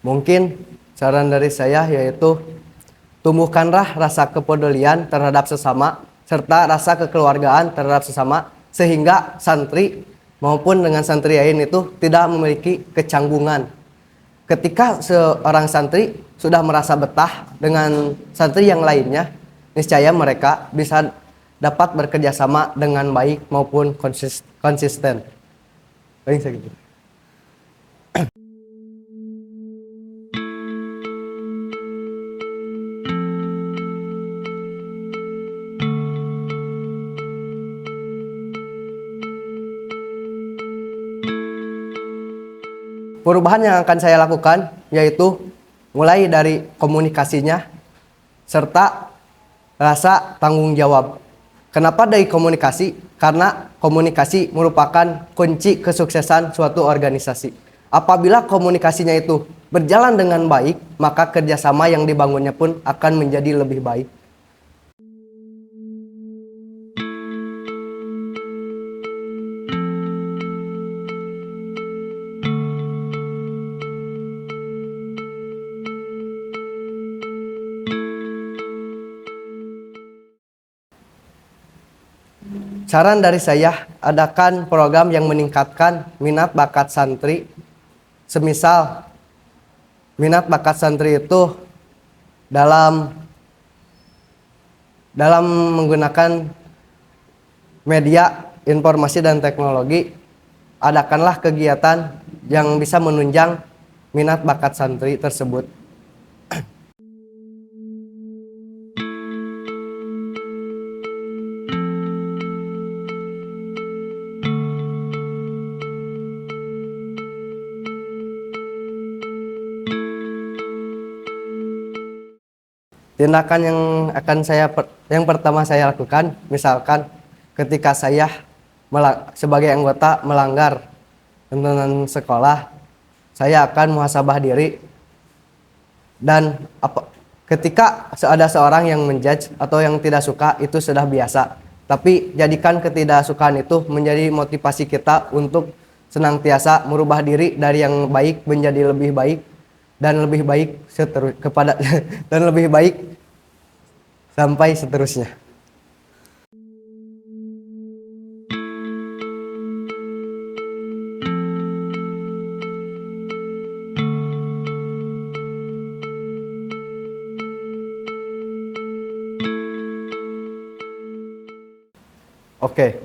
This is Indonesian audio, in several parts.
Mungkin saran dari saya yaitu tumbuhkanlah rasa kepedulian terhadap sesama serta rasa kekeluargaan terhadap sesama sehingga santri maupun dengan santri lain itu tidak memiliki kecanggungan. Ketika seorang santri sudah merasa betah dengan santri yang lainnya, niscaya mereka bisa dapat bekerja sama dengan baik maupun konsisten. Paling segitu. Perubahan yang akan saya lakukan yaitu mulai dari komunikasinya serta rasa tanggung jawab. Kenapa dari komunikasi? Karena komunikasi merupakan kunci kesuksesan suatu organisasi. Apabila komunikasinya itu berjalan dengan baik, maka kerjasama yang dibangunnya pun akan menjadi lebih baik. Saran dari saya, adakan program yang meningkatkan minat bakat santri. Semisal minat bakat santri itu dalam menggunakan media informasi dan teknologi, adakanlah kegiatan yang bisa menunjang minat bakat santri tersebut. Tindakan yang pertama saya lakukan, misalkan ketika saya sebagai anggota melanggar tuntunan sekolah, saya akan muhasabah diri. Dan ketika ada seorang yang menjudge atau yang tidak suka, itu sudah biasa. Tapi jadikan ketidaksukaan itu menjadi motivasi kita untuk senantiasa merubah diri dari yang baik menjadi lebih baik dan lebih baik dan lebih baik sampai seterusnya. Oke,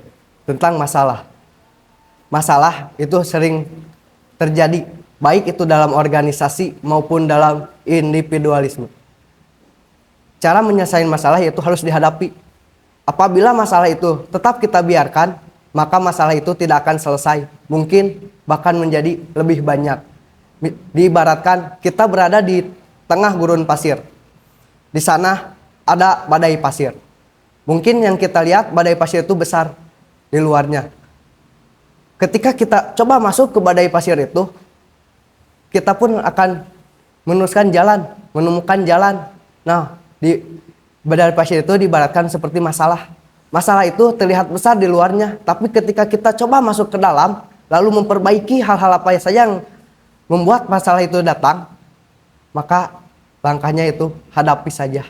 tentang masalah. Masalah itu sering terjadi, baik itu dalam organisasi maupun dalam individualisme. Cara menyelesaikan masalah itu harus dihadapi. Apabila masalah itu tetap kita biarkan, maka masalah itu tidak akan selesai. Mungkin bahkan menjadi lebih banyak. Diibaratkan kita berada di tengah gurun pasir. Di sana ada badai pasir. Mungkin yang kita lihat badai pasir itu besar di luarnya. Ketika kita coba masuk ke badai pasir itu, kita pun akan meneruskan jalan, menemukan jalan. Nah, di badai pasir itu diibaratkan seperti masalah. Masalah itu terlihat besar di luarnya, tapi ketika kita coba masuk ke dalam, lalu memperbaiki hal-hal apa saja yang membuat masalah itu datang, maka langkahnya itu hadapi saja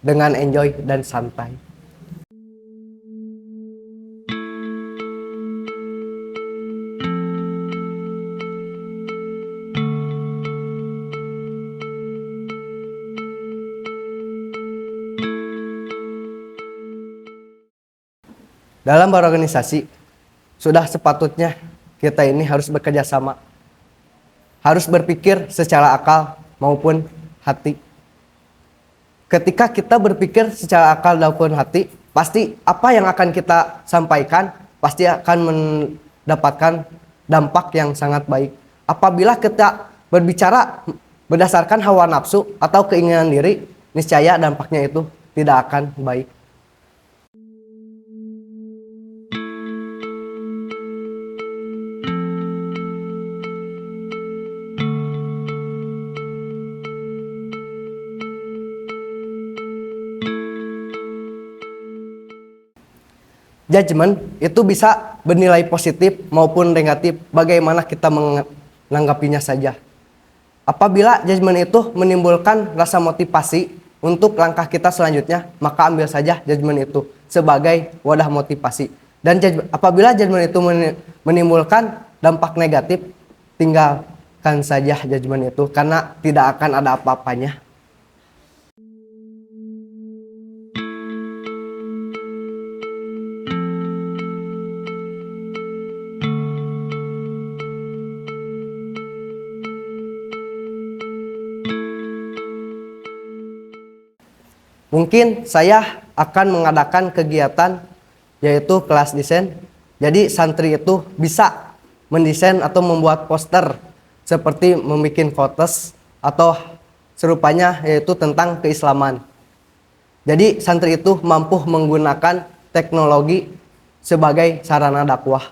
dengan enjoy dan santai. Dalam berorganisasi, sudah sepatutnya kita ini harus bekerja sama. Harus berpikir secara akal maupun hati. Ketika kita berpikir secara akal maupun hati, pasti apa yang akan kita sampaikan pasti akan mendapatkan dampak yang sangat baik. Apabila kita berbicara berdasarkan hawa nafsu atau keinginan diri, niscaya dampaknya itu tidak akan baik. Judgement itu bisa bernilai positif maupun negatif, bagaimana kita menanggapinya saja. Apabila judgement itu menimbulkan rasa motivasi untuk langkah kita selanjutnya, maka ambil saja judgement itu sebagai wadah motivasi. Dan apabila judgement itu menimbulkan dampak negatif, tinggalkan saja judgement itu karena tidak akan ada apa-apanya. Mungkin saya akan mengadakan kegiatan yaitu kelas desain. Jadi santri itu bisa mendesain atau membuat poster seperti membuat quotes atau serupanya yaitu tentang keislaman. Jadi santri itu mampu menggunakan teknologi sebagai sarana dakwah.